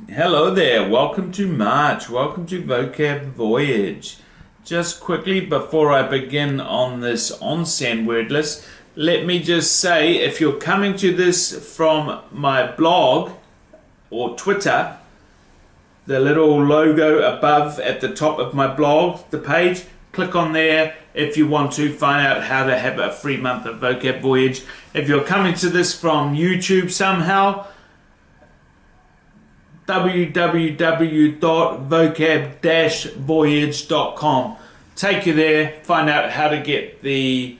Hello there, welcome to March, welcome to Vocab Voyage. Just quickly before I begin on this onsen word list, let me just say if you're coming to this from my blog or Twitter, the little logo above at the top of my blog, the page, click on there if you want to find out how to have a free month of Vocab Voyage. If you're coming to this from YouTube somehow, www.vocab-voyage.com. Take you there, find out how to get the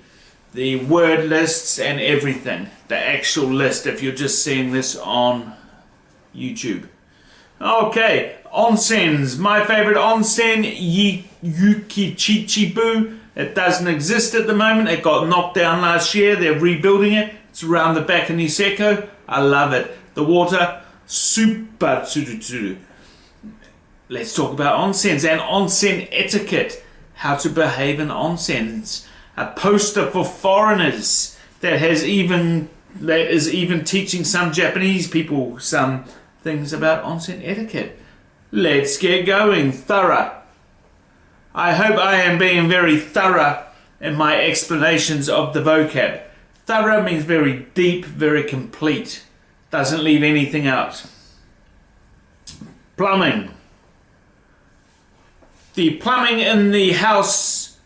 word lists and everything, the actual list if you're just seeing this on YouTube. Okay, onsens. My favorite onsen, Yukichichibu. It doesn't exist at the moment. It got knocked down last year. They're rebuilding it. It's around the back of Niseko. I love it. The water, super tsuru. Let's talk about onsens and onsen etiquette. How to behave in onsens. A poster for foreigners that is even teaching some Japanese people some things about onsen etiquette. Let's get going. Thorough. I hope I am being very thorough in my explanations of the vocab. Thorough means very deep, very complete. Doesn't leave anything out. Plumbing. The plumbing in the house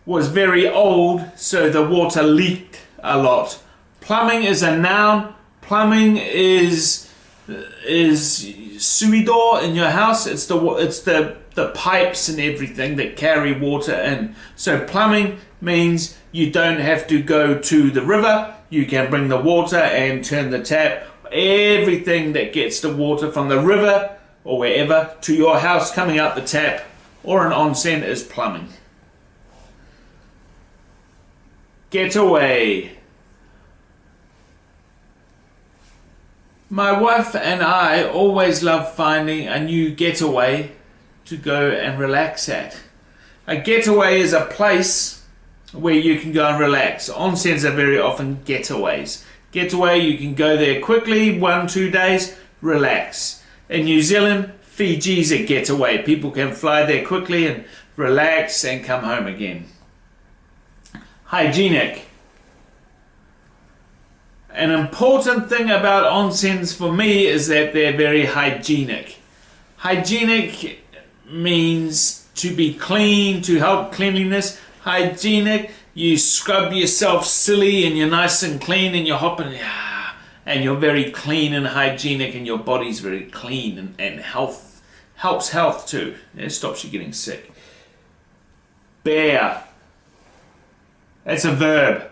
was very old, so the water leaked a lot. Plumbing is a noun. Plumbing is suido in your house. It's the pipes and everything that carry water in. So plumbing means you don't have to go to the river. You can bring the water and turn the tap. Everything that gets the water from the river or wherever to your house coming out the tap or an onsen is plumbing. Getaway. My wife and I always love finding a new getaway to go and relax at. A getaway is a place where you can go and relax. Onsens are very often getaways. Getaway, you can go there quickly, 1-2 days, relax. In New Zealand, Fiji's a getaway. People can fly there quickly and relax and come home again. Hygienic. An important thing about onsens for me is that they're very hygienic. Hygienic means to be clean, to help cleanliness. Hygienic, you scrub yourself silly and you're nice and clean and you're hopping and you're very clean and hygienic and your body's very clean and health helps health too. It stops you getting sick. Bear. That's a verb.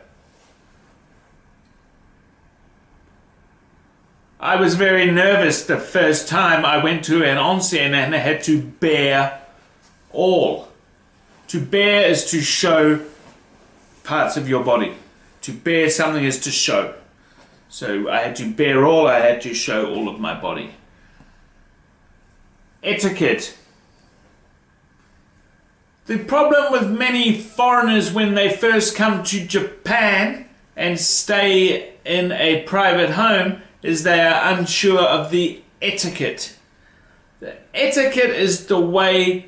I was very nervous the first time I went to an onsen and I had to bear all. To bear is to show parts of your body. To bear something is to show. So I had to bear all, I had to show all of my body. Etiquette. The problem with many foreigners when they first come to Japan and stay in a private home is they are unsure of the etiquette. The etiquette is the way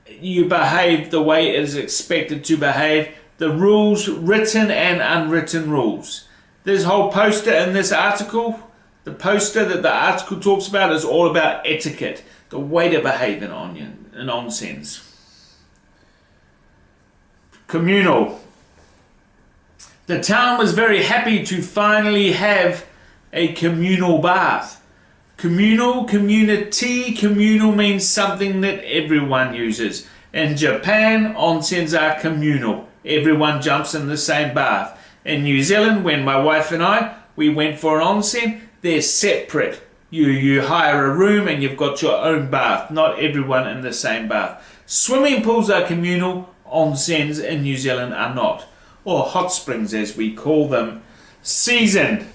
you behave, the way it is expected to behave, the rules, written and unwritten rules. This whole poster in this article, the poster that the article talks about is all about etiquette, the way to behave in onsens. Communal. The town was very happy to finally have a communal bath. Communal, community, communal means something that everyone uses. In Japan, onsens are communal. Everyone jumps in the same bath. In New Zealand, when my wife and we went for an onsen, they're separate. You hire a room and you've got your own bath. Not everyone in the same bath. Swimming pools are communal. Onsens in New Zealand are not. Or hot springs as we call them. Seasoned.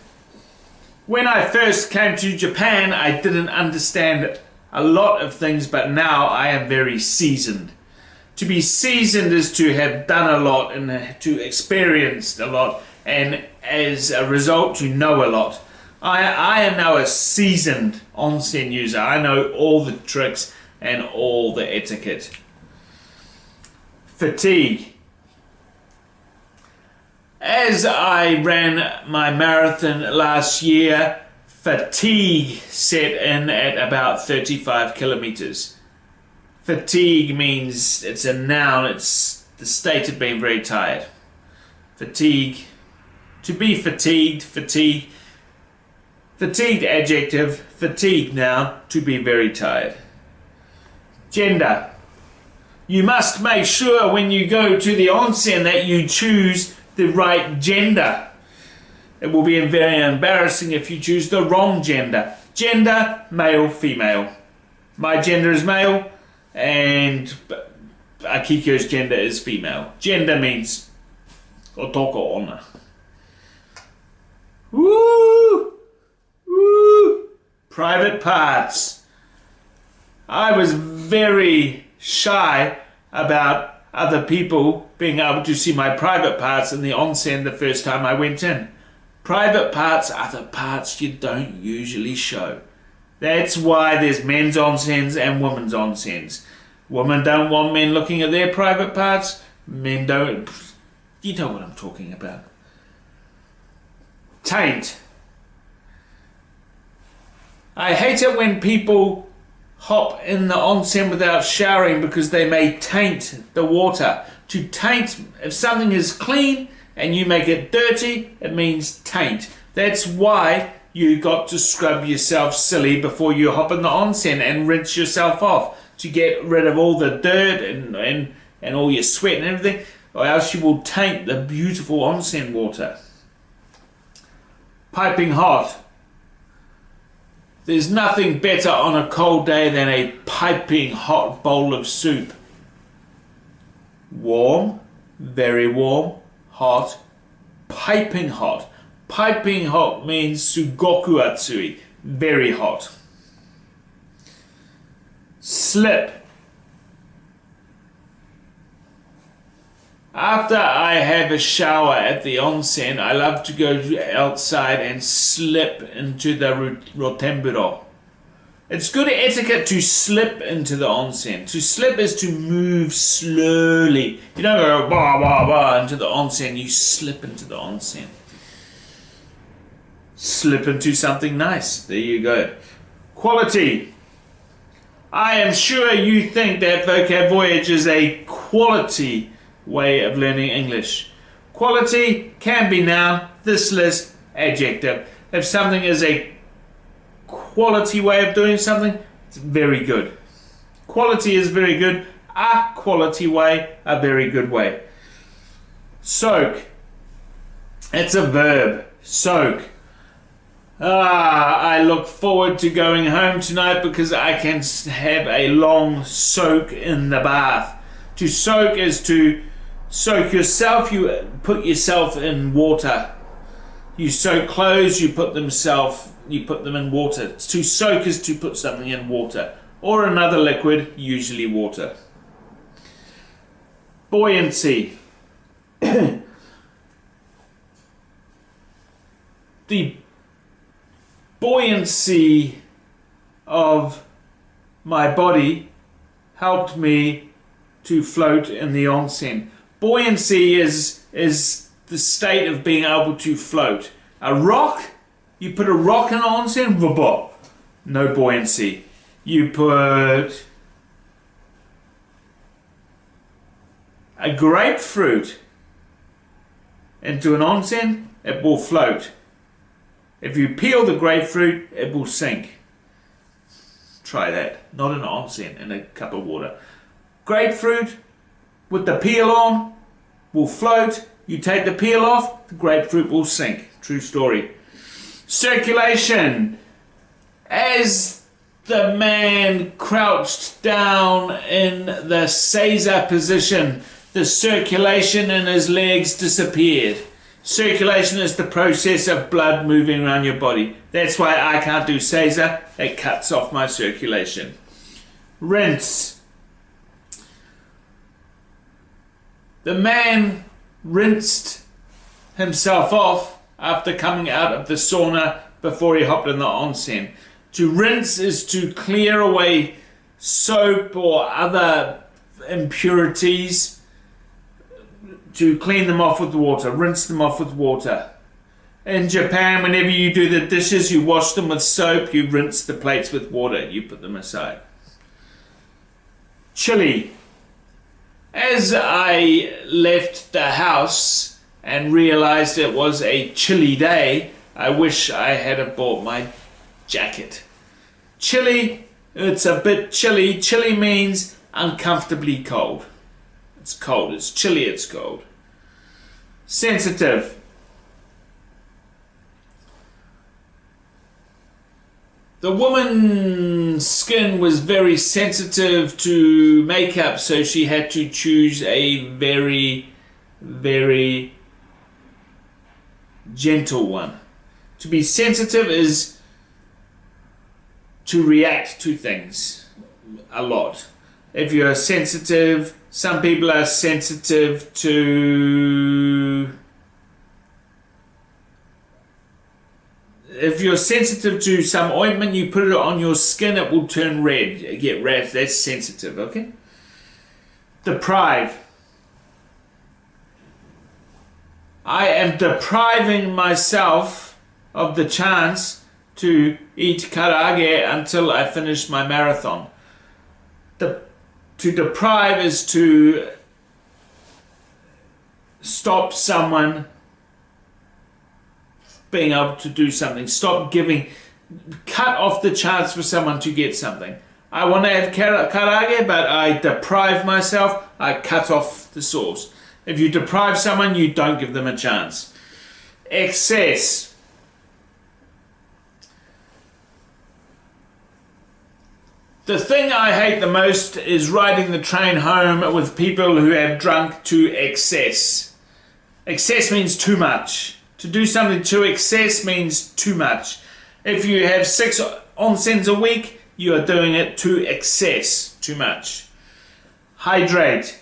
When I first came to Japan, I didn't understand a lot of things, but now I am very seasoned. To be seasoned is to have done a lot and to experience a lot, and as a result to know a lot. I am now a seasoned onsen user. I know all the tricks and all the etiquette. Fatigue. As I ran my marathon last year, fatigue set in at about 35 kilometers. Fatigue means it's a noun, it's the state of being very tired. Fatigue. To be fatigued, fatigue. Fatigued adjective, fatigue noun, to be very tired. Gender. You must make sure when you go to the onsen that you choose the right gender. It will be very embarrassing if you choose the wrong gender. Gender, male, female. My gender is male and Akiko's gender is female. Gender means otoko ona. Woo! Woo! Private parts. I was very shy about other people being able to see my private parts in the onsen the first time I went in. Private parts are the parts you don't usually show. That's why there's men's onsens and women's onsens. Women don't want men looking at their private parts. Men don't. You know what I'm talking about. Taint. I hate it when people hop in the onsen without showering because they may taint the water. To taint, if something is clean and you make it dirty, it means taint. That's why you got to scrub yourself silly before you hop in the onsen and rinse yourself off to get rid of all the dirt and all your sweat and everything, or else you will taint the beautiful onsen water. Piping hot. There's nothing better on a cold day than a piping hot bowl of soup. Warm, very warm, hot, piping hot. Piping hot means sugoku atsui, very hot. Slip. After I have a shower at the onsen, I love to go outside and slip into the rotemburo. It's good etiquette to slip into the onsen. To slip is to move slowly. You don't go bah bah bah into the onsen, you slip into the onsen. Slip into something nice. There you go. Quality. I am sure you think that Vocab Voyage is a quality way of learning English. Quality can be noun, this list, adjective. If something is a quality way of doing something, it's very good. Quality is very good. A quality way, a very good way. Soak. It's a verb. Soak. I look forward to going home tonight because I can have a long soak in the bath. To soak is to soak yourself. You put yourself in water. You soak clothes. You put them in water. To soak is to put something in water or another liquid, usually water. Buoyancy. The buoyancy of my body helped me to float in the onsen. Buoyancy is the state of being able to float. A rock, you put a rock in the onsen, no buoyancy. You put a grapefruit into an onsen, it will float. If you peel the grapefruit, it will sink. Try that. Not in an onsen, in a cup of water. Grapefruit with the peel on will float. You take the peel off, the grapefruit will sink. True story. Circulation. As the man crouched down in the Caesar position, the circulation in his legs disappeared. Circulation is the process of blood moving around your body. That's why I can't do Caesar. It cuts off my circulation. Rinse. The man rinsed himself off after coming out of the sauna before he hopped in the onsen. To rinse is to clear away soap or other impurities, to clean them off with water, rinse them off with water. In Japan, whenever you do the dishes, you wash them with soap, you rinse the plates with water, you put them aside. Chilly. As I left the house and realized it was a chilly day, I wish I had have bought my jacket. Chilly, it's a bit chilly. Chilly means uncomfortably cold. It's cold, it's chilly, it's cold. Sensitive. The woman's skin was very sensitive to makeup, so she had to choose a very, very gentle one. To be sensitive is to react to things a lot. If you're sensitive, some people are sensitive to... If you're sensitive to some ointment, you put it on your skin, it will turn red, get red. That's sensitive, okay? Deprive. I am depriving myself of the chance to eat karage until I finish my marathon. To deprive is to stop someone being able to do something. Stop giving, cut off the chance for someone to get something. I want to have karage, but I deprive myself, I cut off the source. If you deprive someone, you don't give them a chance. Excess. The thing I hate the most is riding the train home with people who have drunk to excess. Excess means too much. To do something to excess means too much. If you have 6 onsens a week, you are doing it to excess, too much. Hydrate.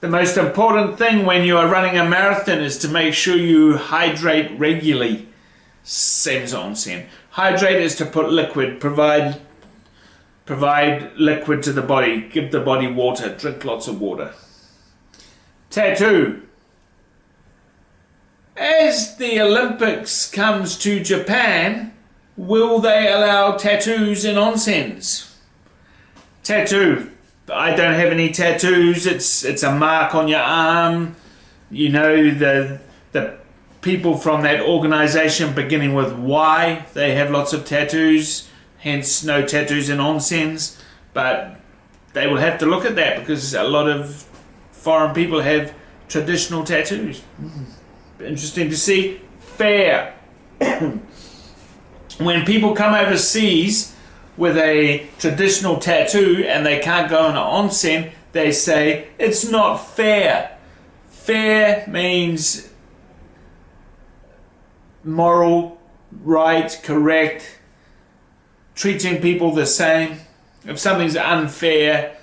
The most important thing when you are running a marathon is to make sure you hydrate regularly. Same as onsen. Hydrate is to put liquid, provide liquid to the body, give the body water, drink lots of water. Tattoo. As the Olympics comes to Japan, will they allow tattoos in onsens? Tattoo. I don't have any tattoos. It's a mark on your arm. You know, the people from that organization beginning with Y, they have lots of tattoos, hence no tattoos in onsens. But they will have to look at that because a lot of foreign people have traditional tattoos. Interesting to see. Fair. When people come overseas with a traditional tattoo and they can't go in an onsen, they say it's not fair. Fair means moral, right, correct, treating people the same. If something's unfair,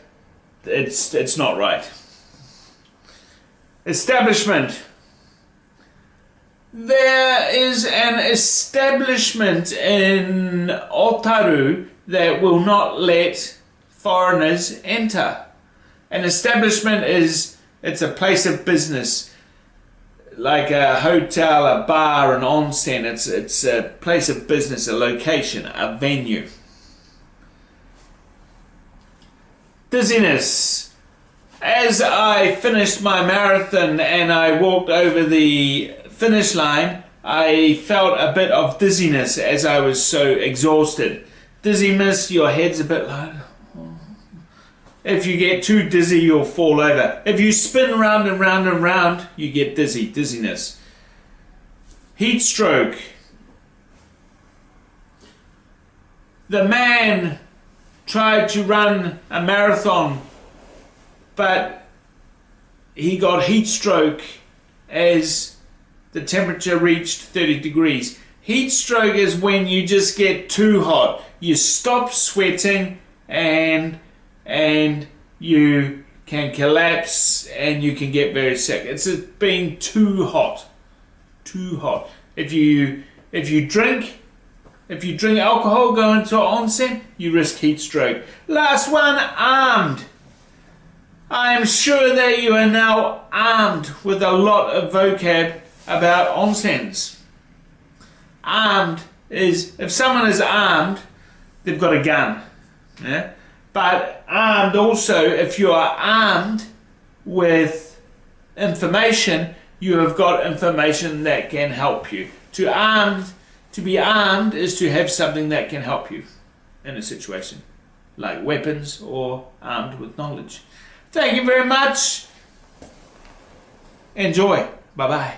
it's not right. Establishment. There is an establishment in Otaru that will not let foreigners enter. An establishment it's a place of business, like a hotel, a bar, an onsen. It's a place of business, a location, a venue. Dizziness. As I finished my marathon and I walked over the finish line, I felt a bit of dizziness as I was so exhausted. Dizziness, your head's a bit like... If you get too dizzy, you'll fall over. If you spin round and round and round, you get dizzy, dizziness. Heat stroke. The man tried to run a marathon, but he got heat stroke as the temperature reached 30 degrees. Heat stroke is when you just get too hot. You stop sweating and you can collapse and you can get very sick. It's being too hot. Too hot. If you drink If you drink alcohol, go into onsen, you risk heat stroke. Last one, armed. I am sure that you are now armed with a lot of vocab about onsens. Armed is, if someone is armed, they've got a gun. Yeah? But armed also, if you are armed with information, you have got information that can help you. To be armed is to have something that can help you in a situation, like weapons or armed with knowledge. Thank you very much. Enjoy. Bye-bye.